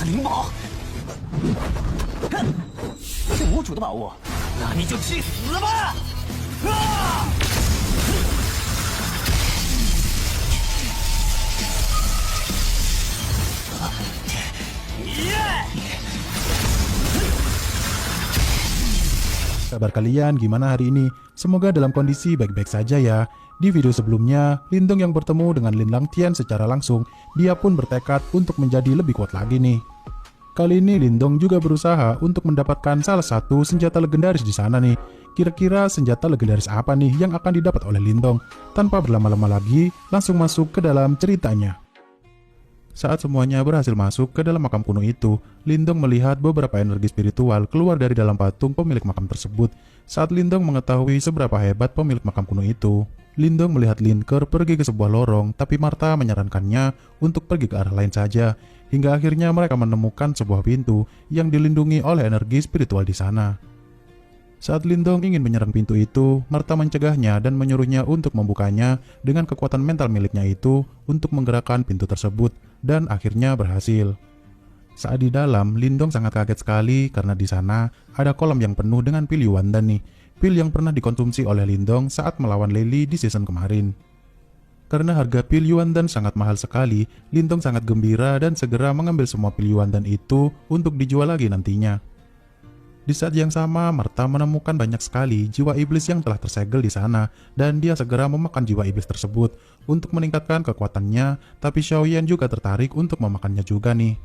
灵宝，是无主的宝物，那你就去死吧！啊！ Kabar kalian gimana hari ini? Semoga dalam kondisi baik-baik saja ya. Di video sebelumnya, Lindong yang bertemu dengan Lin Langtian secara langsung, dia pun bertekad untuk menjadi lebih kuat lagi nih. Kali ini Lindong juga berusaha untuk mendapatkan salah satu senjata legendaris di sana nih. Kira-kira senjata legendaris apa nih yang akan didapat oleh Lindong? Tanpa berlama-lama lagi, langsung masuk ke dalam ceritanya. Saat semuanya berhasil masuk ke dalam makam kuno itu, Lindong melihat beberapa energi spiritual keluar dari dalam patung pemilik makam tersebut. Saat Lindong mengetahui seberapa hebat pemilik makam kuno itu, Lindong melihat Linker pergi ke sebuah lorong, tapi Martha menyarankannya untuk pergi ke arah lain saja. Hingga akhirnya mereka menemukan sebuah pintu yang dilindungi oleh energi spiritual di sana. Saat Lindong ingin menyerang pintu itu, Martha mencegahnya dan menyuruhnya untuk membukanya dengan kekuatan mental miliknya itu untuk menggerakkan pintu tersebut, dan akhirnya berhasil. Saat di dalam, Lindong sangat kaget sekali karena di sana ada kolam yang penuh dengan pil Yuandan nih, pil yang pernah dikonsumsi oleh Lindong saat melawan Lely di season kemarin. Karena harga pil Yuandan sangat mahal sekali, Lindong sangat gembira dan segera mengambil semua pil Yuandan itu untuk dijual lagi nantinya. Di saat yang sama, Martha menemukan banyak sekali jiwa iblis yang telah tersegel di sana, dan dia segera memakan jiwa iblis tersebut untuk meningkatkan kekuatannya, tapi Xiaoyan juga tertarik untuk memakannya juga nih.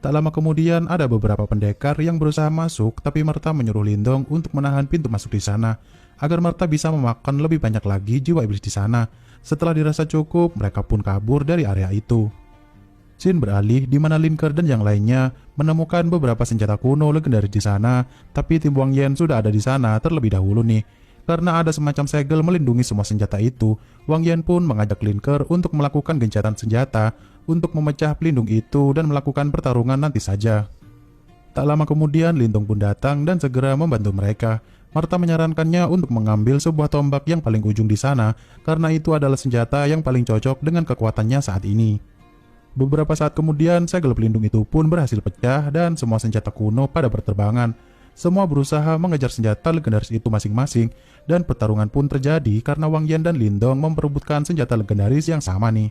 Tak lama kemudian, ada beberapa pendekar yang berusaha masuk, tapi Martha menyuruh Lindong untuk menahan pintu masuk di sana, agar Martha bisa memakan lebih banyak lagi jiwa iblis di sana. Setelah dirasa cukup, mereka pun kabur dari area itu. Scene beralih di mana Linker dan yang lainnya menemukan beberapa senjata kuno legendaris di sana, tapi tim Wang Yan sudah ada di sana terlebih dahulu nih. Karena ada semacam segel melindungi semua senjata itu, Wang Yan pun mengajak Linker untuk melakukan gencatan senjata untuk memecah pelindung itu dan melakukan pertarungan nanti saja. Tak lama kemudian Lindong pun datang dan segera membantu mereka. Martha menyarankannya untuk mengambil sebuah tombak yang paling ujung di sana, karena itu adalah senjata yang paling cocok dengan kekuatannya saat ini. Beberapa saat kemudian, segel pelindung itu pun berhasil pecah dan semua senjata kuno pada berterbangan. Semua berusaha mengejar senjata legendaris itu masing-masing, dan pertarungan pun terjadi karena Wang Yan dan Lindong memperebutkan senjata legendaris yang sama nih.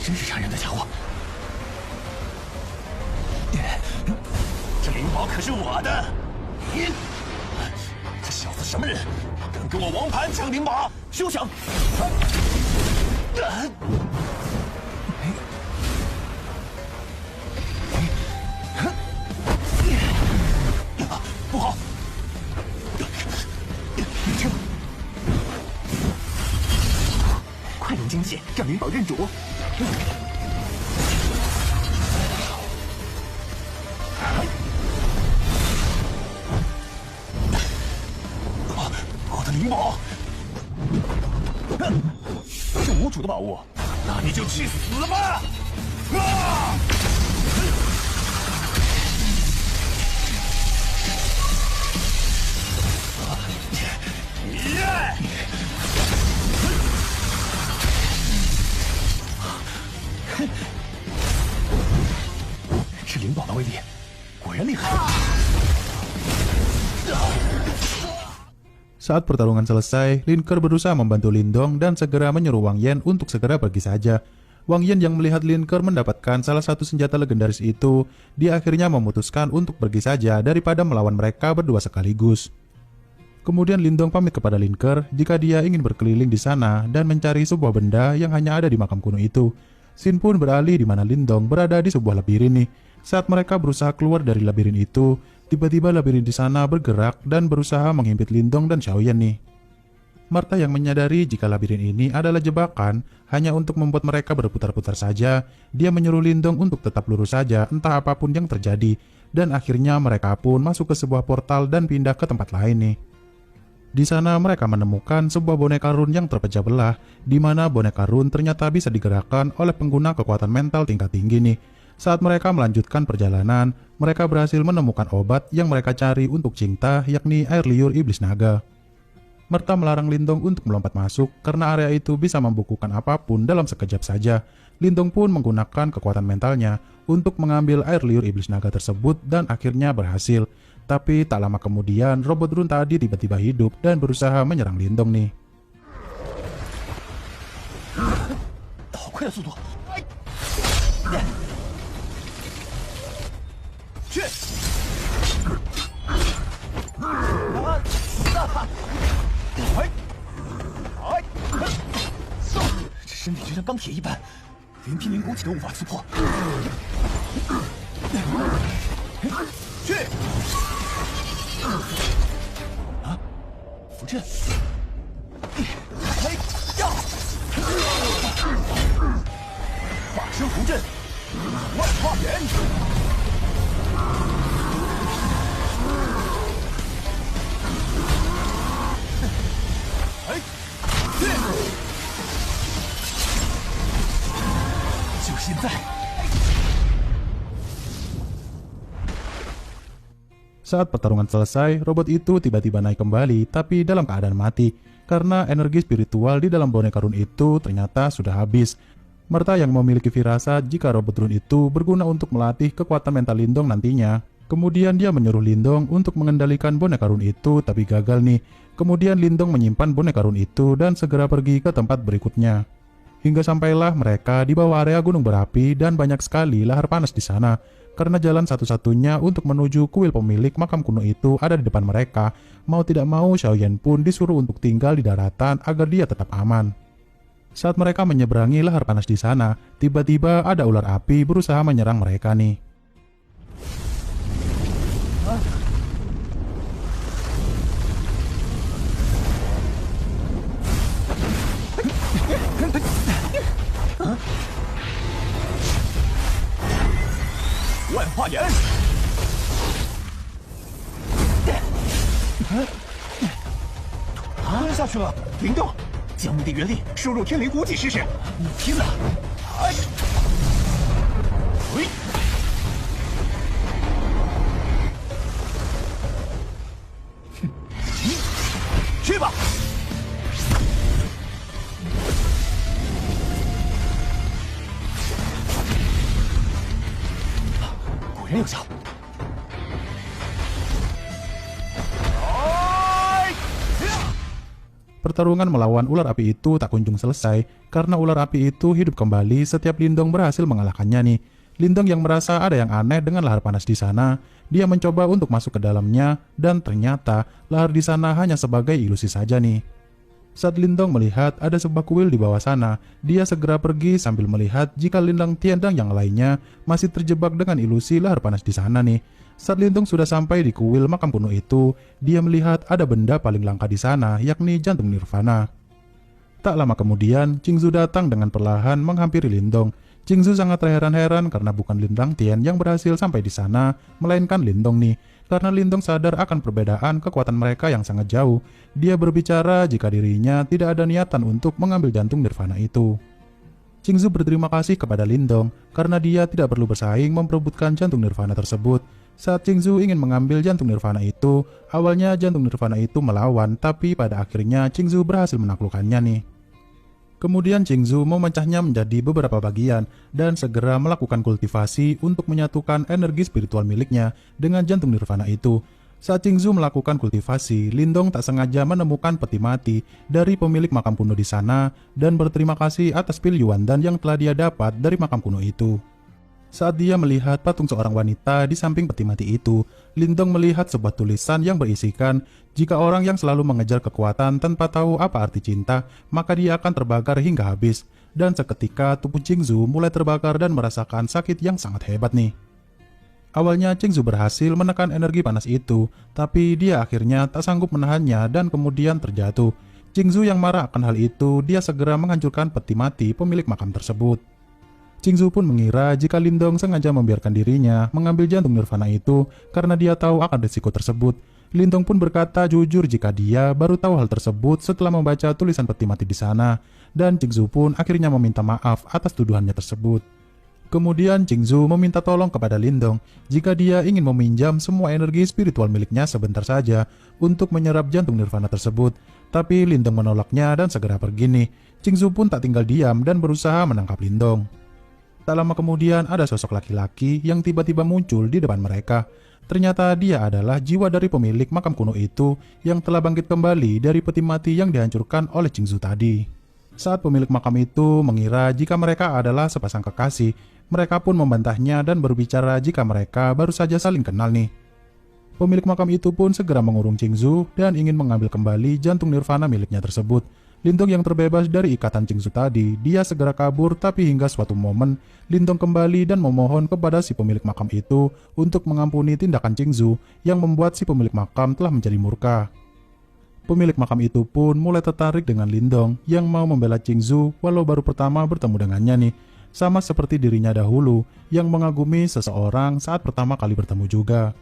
真是残忍的家伙！这灵宝可是我的！这小子什么人？敢跟我王盘抢灵宝？休想！不好！快用精血让灵宝认主！我的灵宝是无主的宝物，那你就去死吧！啊！是灵宝的威力，果然厉害。 Saat pertarungan selesai, Linker berusaha membantu Lindong dan segera menyuruh Wang Yan untuk segera pergi saja. Wang Yan yang melihat Linker mendapatkan salah satu senjata legendaris itu, dia akhirnya memutuskan untuk pergi saja daripada melawan mereka berdua sekaligus. Kemudian Lindong pamit kepada Linker jika dia ingin berkeliling di sana dan mencari sebuah benda yang hanya ada di makam kuno itu. Scene pun beralih di mana Lindong berada di sebuah labirin nih. Saat mereka berusaha keluar dari labirin itu, tiba-tiba labirin di sana bergerak dan berusaha menghimpit Lindong dan Xiaoyan nih. Martha yang menyadari jika labirin ini adalah jebakan hanya untuk membuat mereka berputar-putar saja, dia menyuruh Lindong untuk tetap lurus saja entah apapun yang terjadi, dan akhirnya mereka pun masuk ke sebuah portal dan pindah ke tempat lain nih. Di sana mereka menemukan sebuah boneka run yang terpecah belah, di mana boneka run ternyata bisa digerakkan oleh pengguna kekuatan mental tingkat tinggi nih. Saat mereka melanjutkan perjalanan, mereka berhasil menemukan obat yang mereka cari untuk cinta, yakni air liur iblis naga. Martha melarang Lindong untuk melompat masuk karena area itu bisa membukukan apapun dalam sekejap saja. Lindong pun menggunakan kekuatan mentalnya untuk mengambil air liur iblis naga tersebut dan akhirnya berhasil. Tapi tak lama kemudian robot run tadi tiba-tiba hidup dan berusaha menyerang Lindong nih. 好快的速度！去！这身体就像钢铁一般，连天灵骨气都无法刺破。去！啊！符阵！哎呀！化身符阵，万化元！ 就现在！ Saat pertarungan selesai, robot itu tiba-tiba naik kembali, tapi dalam keadaan mati, karena energi spiritual di dalam boneka run itu ternyata sudah habis. Martha yang memiliki firasat jika robot run itu berguna untuk melatih kekuatan mental Lindong nantinya. Kemudian dia menyuruh Lindong untuk mengendalikan boneka run itu, tapi gagal nih. Kemudian Lindong menyimpan boneka run itu dan segera pergi ke tempat berikutnya. Hingga sampailah mereka di bawah area gunung berapi dan banyak sekali lahar panas di sana. Karena jalan satu-satunya untuk menuju kuil pemilik makam kuno itu ada di depan mereka, mau tidak mau Xiaoyan pun disuruh untuk tinggal di daratan agar dia tetap aman. Saat mereka menyeberangi lahar panas di sana, tiba-tiba ada ular api berusaha menyerang mereka nih.万化元！吞下去了！灵动，将你的元力输入天灵骨气试试。你拼了！哎！喂！哼！去吧！果然有效。 Pertarungan melawan ular api itu tak kunjung selesai karena ular api itu hidup kembali setiap Lindong berhasil mengalahkannya nih. Lindong yang merasa ada yang aneh dengan lahar panas di sana, dia mencoba untuk masuk ke dalamnya dan ternyata lahar di sana hanya sebagai ilusi saja nih. Saat Lindong melihat ada sebuah kuil di bawah sana, dia segera pergi sambil melihat jika Lindong Tian dan yang lainnya masih terjebak dengan ilusi lahar panas di sana nih. Saat Lindong sudah sampai di kuil makam kuno itu, dia melihat ada benda paling langka di sana, yakni jantung nirvana. Tak lama kemudian, Qingzu datang dengan perlahan menghampiri Lindong. Qingzu sangat terheran-heran karena bukan Lindong Tian yang berhasil sampai di sana, melainkan Lindong nih. Karena Lindong sadar akan perbedaan kekuatan mereka yang sangat jauh, dia berbicara jika dirinya tidak ada niatan untuk mengambil jantung nirvana itu. Qingzu berterima kasih kepada Lindong karena dia tidak perlu bersaing memperebutkan jantung nirvana tersebut. Saat Qingzu ingin mengambil jantung nirvana itu, awalnya jantung nirvana itu melawan, tapi pada akhirnya Qingzu berhasil menaklukkannya nih. Kemudian Qingzu memecahnya menjadi beberapa bagian dan segera melakukan kultivasi untuk menyatukan energi spiritual miliknya dengan jantung nirvana itu. Saat Qingzu melakukan kultivasi, Lindong tak sengaja menemukan peti mati dari pemilik makam kuno di sana dan berterima kasih atas pil Yuandan yang telah dia dapat dari makam kuno itu. Saat dia melihat patung seorang wanita di samping peti mati itu, Lindong melihat sebuah tulisan yang berisikan, jika orang yang selalu mengejar kekuatan tanpa tahu apa arti cinta, maka dia akan terbakar hingga habis. Dan seketika tubuh Qingzu mulai terbakar dan merasakan sakit yang sangat hebat nih. Awalnya Qingzu berhasil menekan energi panas itu, tapi dia akhirnya tak sanggup menahannya dan kemudian terjatuh. Qingzu yang marah akan hal itu, dia segera menghancurkan peti mati pemilik makam tersebut. Qingzu pun mengira jika Lindong sengaja membiarkan dirinya mengambil jantung nirvana itu karena dia tahu akan risiko tersebut. Lindong pun berkata jujur jika dia baru tahu hal tersebut setelah membaca tulisan peti mati di sana, dan Qingzu pun akhirnya meminta maaf atas tuduhannya tersebut. Kemudian Qingzu meminta tolong kepada Lindong jika dia ingin meminjam semua energi spiritual miliknya sebentar saja untuk menyerap jantung nirvana tersebut. Tapi Lindong menolaknya dan segera pergi nih. Qingzu pun tak tinggal diam dan berusaha menangkap Lindong. Tak lama kemudian ada sosok laki-laki yang tiba-tiba muncul di depan mereka. Ternyata dia adalah jiwa dari pemilik makam kuno itu yang telah bangkit kembali dari peti mati yang dihancurkan oleh Qingzu tadi. Saat pemilik makam itu mengira jika mereka adalah sepasang kekasih, mereka pun membantahnya dan berbicara jika mereka baru saja saling kenal nih. Pemilik makam itu pun segera mengurung Qingzu dan ingin mengambil kembali jantung nirvana miliknya tersebut. Lindong yang terbebas dari ikatan Qingzu tadi, dia segera kabur, tapi hingga suatu momen, Lindong kembali dan memohon kepada si pemilik makam itu untuk mengampuni tindakan Qingzu yang membuat si pemilik makam telah menjadi murka. Pemilik makam itu pun mulai tertarik dengan Lindong yang mau membela Qingzu walau baru pertama bertemu dengannya nih, sama seperti dirinya dahulu yang mengagumi seseorang saat pertama kali bertemu juga.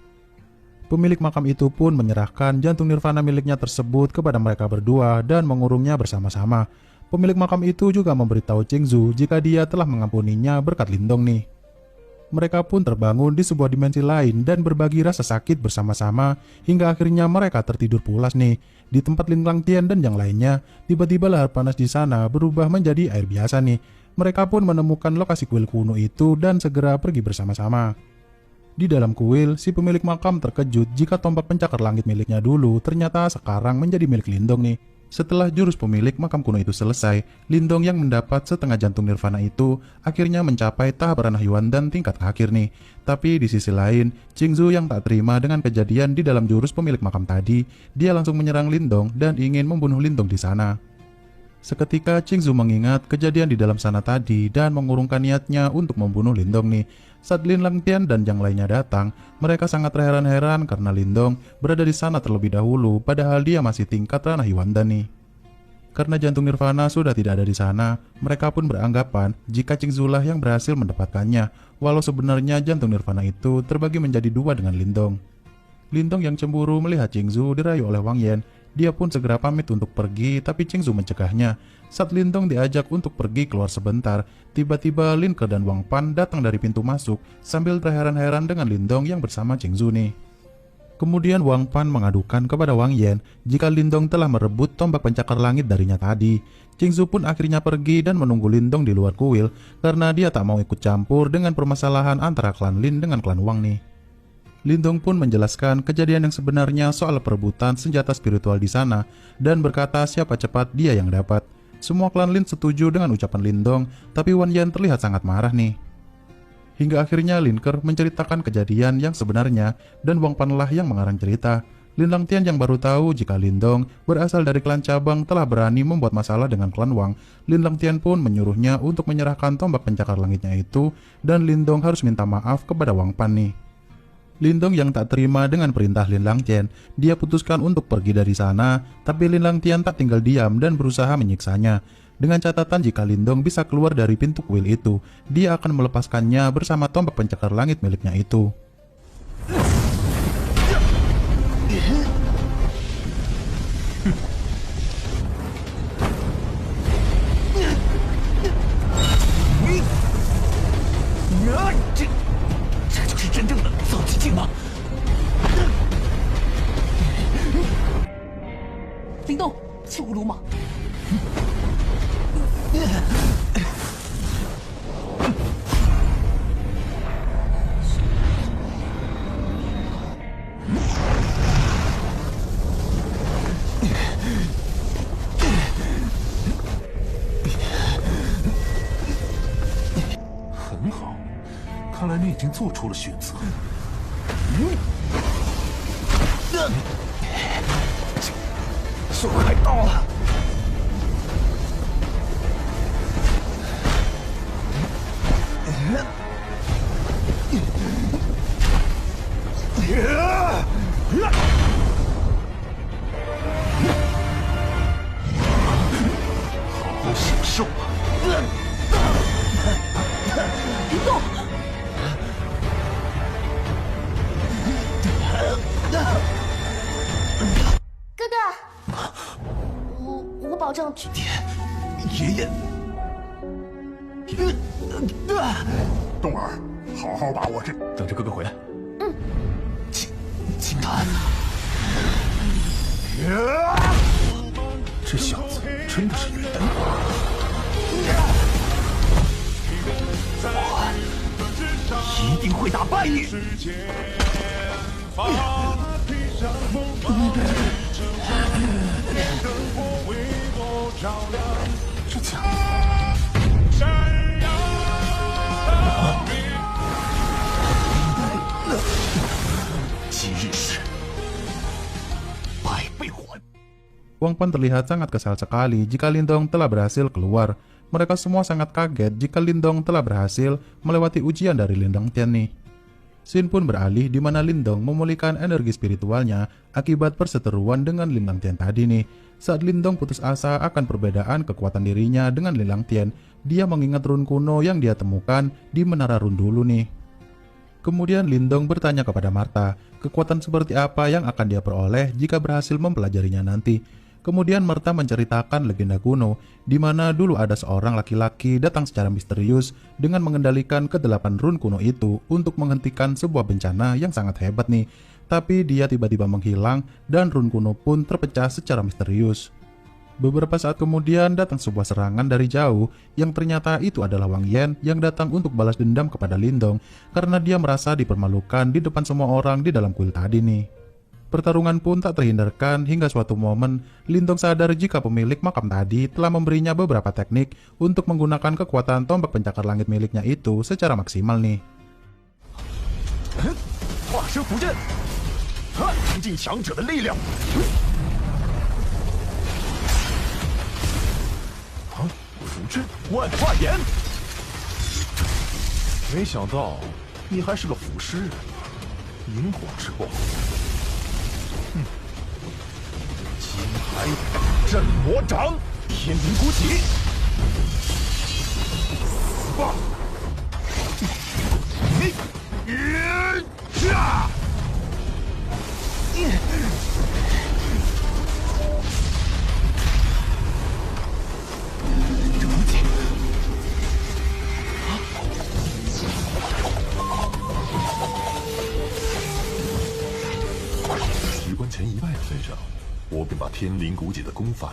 Pemilik makam itu pun menyerahkan jantung nirvana miliknya tersebut kepada mereka berdua dan mengurungnya bersama-sama. Pemilik makam itu juga memberitahu Qingzu jika dia telah mengampuninya berkat Lindong nih. Mereka pun terbangun di sebuah dimensi lain dan berbagi rasa sakit bersama-sama hingga akhirnya mereka tertidur pulas nih. Di tempat Lin Langtian dan yang lainnya, tiba-tiba lahar panas di sana berubah menjadi air biasa nih. Mereka pun menemukan lokasi kuil kuno itu dan segera pergi bersama-sama. Di dalam kuil, si pemilik makam terkejut jika tombak pencakar langit miliknya dulu ternyata sekarang menjadi milik Lindong nih. Setelah jurus pemilik makam kuno itu selesai, Lindong yang mendapat setengah jantung nirvana itu akhirnya mencapai tahap ranah Yuan dan tingkat akhir nih. Tapi di sisi lain, Qingzu yang tak terima dengan kejadian di dalam jurus pemilik makam tadi, dia langsung menyerang Lindong dan ingin membunuh Lindong di sana. Seketika Qingzu mengingat kejadian di dalam sana tadi dan mengurungkan niatnya untuk membunuh Lindong nih. Saat Lin Langtian dan yang lainnya datang, mereka sangat terheran-heran karena Lindong berada di sana terlebih dahulu padahal dia masih tingkat ranah Yuanda nih. Karena jantung nirvana sudah tidak ada di sana, mereka pun beranggapan jika Qingzu lah yang berhasil mendapatkannya, walau sebenarnya jantung nirvana itu terbagi menjadi dua dengan Lindong. Lindong yang cemburu melihat Qingzu dirayu oleh Wang Yan. Dia pun segera pamit untuk pergi, tapi Qingzu mencegahnya. Saat Lindong diajak untuk pergi keluar sebentar, tiba-tiba Lin Ke dan Wang Pan datang dari pintu masuk sambil terheran-heran dengan Lindong yang bersama Qingzu nih. Kemudian Wang Pan mengadukan kepada Wang Yan jika Lindong telah merebut tombak pencakar langit darinya tadi. Qingzu pun akhirnya pergi dan menunggu Lindong di luar kuil karena dia tak mau ikut campur dengan permasalahan antara klan Lin dengan klan Wang nih. Lindong pun menjelaskan kejadian yang sebenarnya soal perebutan senjata spiritual di sana dan berkata siapa cepat dia yang dapat. Semua klan Lin setuju dengan ucapan Lindong, tapi Wan Yan terlihat sangat marah nih. Hingga akhirnya Lin Ke menceritakan kejadian yang sebenarnya dan Wang Pan lah yang mengarang cerita. Lin Langtian yang baru tahu jika Lindong berasal dari klan cabang telah berani membuat masalah dengan klan Wang. Lin Langtian pun menyuruhnya untuk menyerahkan tombak pencakar langitnya itu dan Lindong harus minta maaf kepada Wang Pan nih. Lindong yang tak terima dengan perintah Lin Langtian, dia putuskan untuk pergi dari sana, tapi Lin Langtian tak tinggal diam dan berusaha menyiksanya. Dengan catatan jika Lindong bisa keluar dari pintu kuil itu, dia akan melepaskannya bersama tombak pencakar langit miliknya itu. Lindong, 弃无鲁莽。很好，看来你已经做出了选择。就快到了。保证去。爷爷，冬儿，好好把握这。等着哥哥回来。金丹，这小子真的是女人。我一定会打败你。这枪，今日事百倍还。 Wang Pan terlihat sangat kesal sekali jika Lindong telah berhasil keluar. Mereka semua sangat kaget jika Lindong telah berhasil melewati ujian dari Lindong Tian nih. Scene pun beralih di mana Lindong memulihkan energi spiritualnya akibat perseteruan dengan Lindong Tian tadi nih. Saat Lindong putus asa akan perbedaan kekuatan dirinya dengan Lindong Tian, dia mengingat run kuno yang dia temukan di Menara Run dulu nih. Kemudian Lindong bertanya kepada Martha, kekuatan seperti apa yang akan dia peroleh jika berhasil mempelajarinya nanti. Kemudian Martha menceritakan legenda kuno, di mana dulu ada seorang laki-laki datang secara misterius dengan mengendalikan ke-8 run kuno itu untuk menghentikan sebuah bencana yang sangat hebat nih. Tapi dia tiba-tiba menghilang dan run kuno pun terpecah secara misterius. Beberapa saat kemudian datang sebuah serangan dari jauh yang ternyata itu adalah Wang Yan yang datang untuk balas dendam kepada Lindong karena dia merasa dipermalukan di depan semua orang di dalam kuil tadi nih. Pertarungan pun tak terhindarkan hingga suatu momen Lindong sadar jika pemilik makam tadi telah memberinya beberapa teknik untuk menggunakan kekuatan tombak pencakar langit miliknya itu secara maksimal nih. 化身符阵，临近强者的力量。符阵万化眼，没想到你还是个符师，萤火之光。金海镇魔掌，天灵鼓起，棒！局关前一拜的份上，我便把天灵鼓解的功法。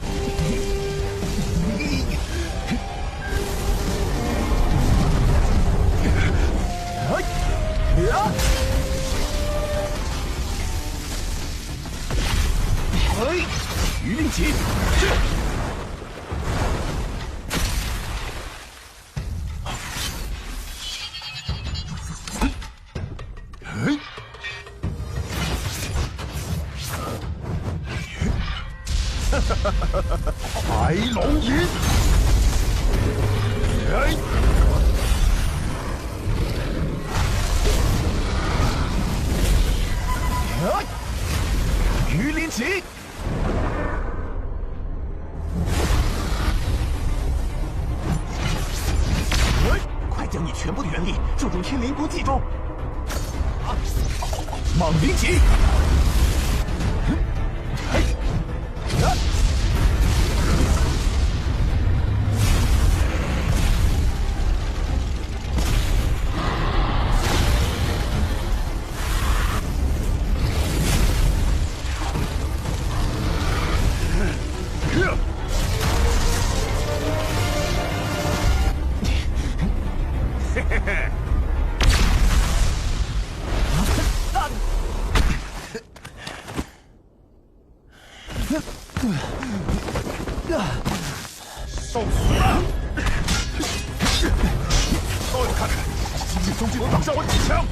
鱼鳞起，白龙吟，鱼鳞起。 快将你全部的元力注入天灵鼓技中！蟒鳞起！受死了！我看看，今日究竟能挡下我几枪？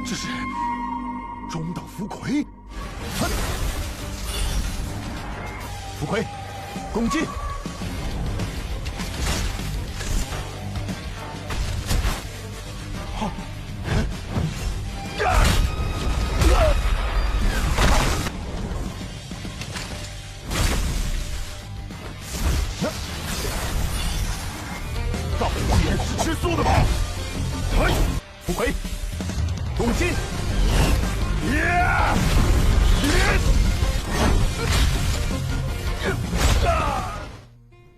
这是中等符魁。 符魁，攻击！好，攻击！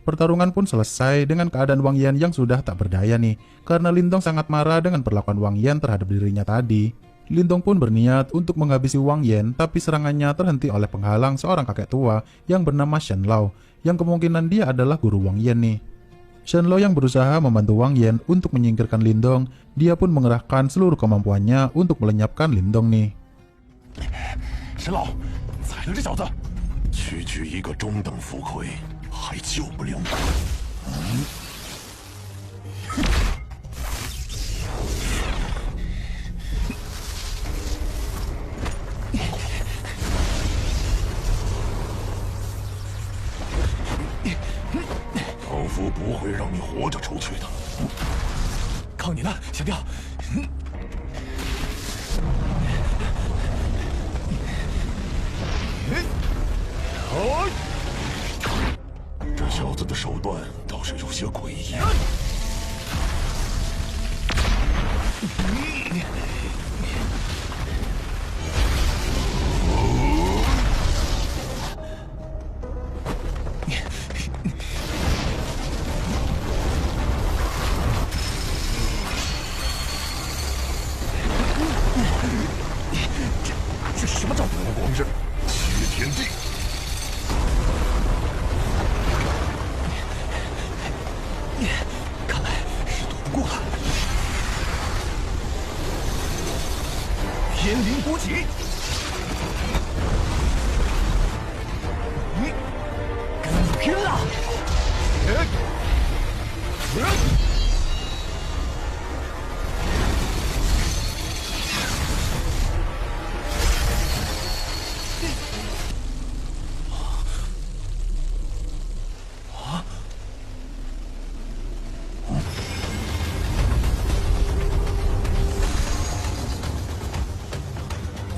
Pertarungan pun selesai dengan keadaan Wang Yan yang sudah tak berdaya nih, karena Lindong sangat marah dengan perlakuan Wang Yan terhadap dirinya tadi. Lindong pun berniat untuk menghabisi Wang Yan, tapi serangannya terhenti oleh penghalang seorang kakek tua yang bernama Shen Lao, yang kemungkinan dia adalah guru Wang Yan nih. Shen Lao yang berusaha membantu Wang Yan untuk menyingkirkan Lindong, dia pun mengerahkan seluruh kemampuannya untuk melenyapkan Lindong nih. 沈老，宰了这小子！ 区区一个中等浮魁，还救不了你。老夫不会让你活着出去的。靠你了，小调！这小子的手段倒是有些诡异。这是什么招？佛光阵，取天地。 看来是躲不过了。天灵国旗，跟你拼了！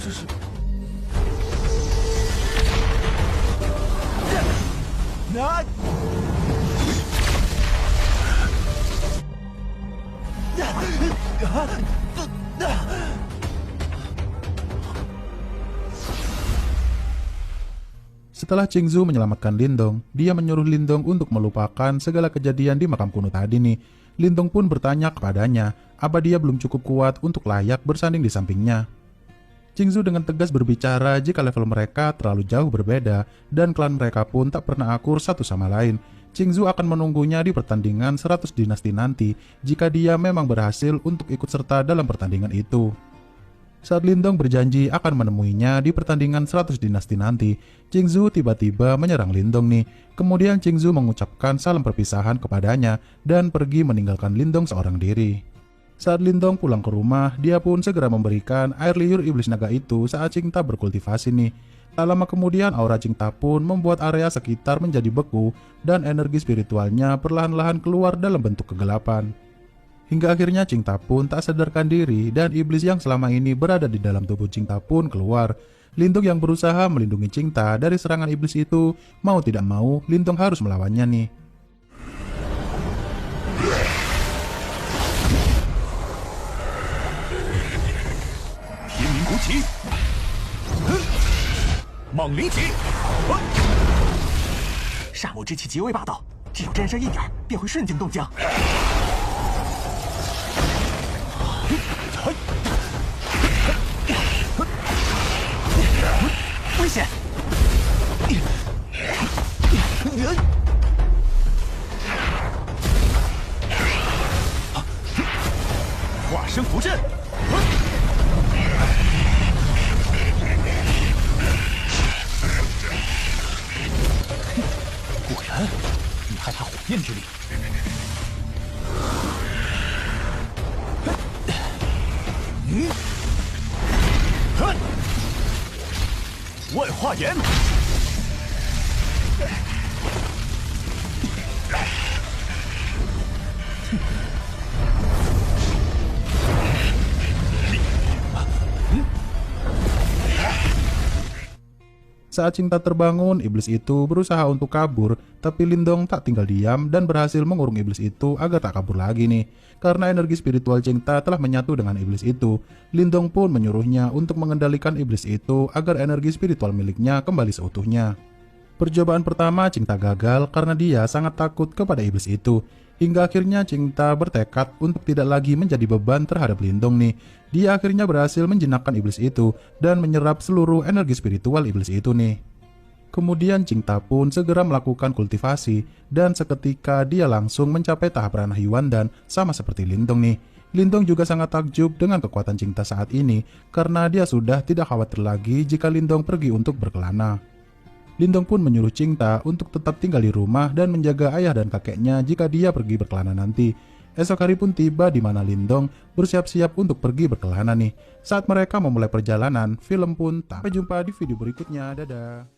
这是。那。Setelah Qingzu menyelamatkan Lindong, dia menyuruh Lindong untuk melupakan segala kejadian di makam kuno tadi nih. Lindong pun bertanya kepadanya, apa dia belum cukup kuat untuk layak bersanding di sampingnya. Qingzu dengan tegas berbicara jika level mereka terlalu jauh berbeda dan klan mereka pun tak pernah akur satu sama lain. Qingzu akan menunggunya di pertandingan 100 dinasti nanti jika dia memang berhasil untuk ikut serta dalam pertandingan itu. Saat Lindong berjanji akan menemuinya di pertandingan 100 dinasti nanti, Qingzu tiba-tiba menyerang Lindong nih. Kemudian Qingzu mengucapkan salam perpisahan kepadanya dan pergi meninggalkan Lindong seorang diri. Saat Lindong pulang ke rumah, dia pun segera memberikan air liur iblis naga itu saat Qingta berkultivasi nih. Tak lama kemudian aura Qingta pun membuat area sekitar menjadi beku dan energi spiritualnya perlahan-lahan keluar dalam bentuk kegelapan. Hingga akhirnya Qingta pun tak sadarkan diri dan iblis yang selama ini berada di dalam tubuh Qingta pun keluar. Lindong yang berusaha melindungi Qingta dari serangan iblis itu, mau tidak mau Lindong harus melawannya nih. 天灵国旗，莽灵旗，煞魔之气极为霸道，只要沾上一点，便会瞬间冻僵。危险！化身符阵。 果然，你害怕火焰之力。万化炎。Saat Cinta terbangun, iblis itu berusaha untuk kabur, tapi Lindong tak tinggal diam dan berhasil mengurung iblis itu agar tak kabur lagi nih. Karena energi spiritual Cinta telah menyatu dengan iblis itu, Lindong pun menyuruhnya untuk mengendalikan iblis itu agar energi spiritual miliknya kembali seutuhnya. Percobaan pertama Cinta gagal karena dia sangat takut kepada iblis itu. Hingga akhirnya Cinta bertekad untuk tidak lagi menjadi beban terhadap Lindong nih. Dia akhirnya berhasil menjinakkan iblis itu dan menyerap seluruh energi spiritual iblis itu nih. Kemudian Cinta pun segera melakukan kultivasi dan seketika dia langsung mencapai tahap ranah Yuandan sama seperti Lindong nih. Lindong juga sangat takjub dengan kekuatan Cinta saat ini karena dia sudah tidak khawatir lagi jika Lindong pergi untuk berkelana. Lindong pun menyuruh Cinta untuk tetap tinggal di rumah dan menjaga ayah dan kakeknya jika dia pergi berkelana nanti. Esok hari pun tiba di mana Lindong bersiap-siap untuk pergi berkelana nih. Saat mereka memulai perjalanan, film pun tak. Sampai jumpa di video berikutnya. Dadah.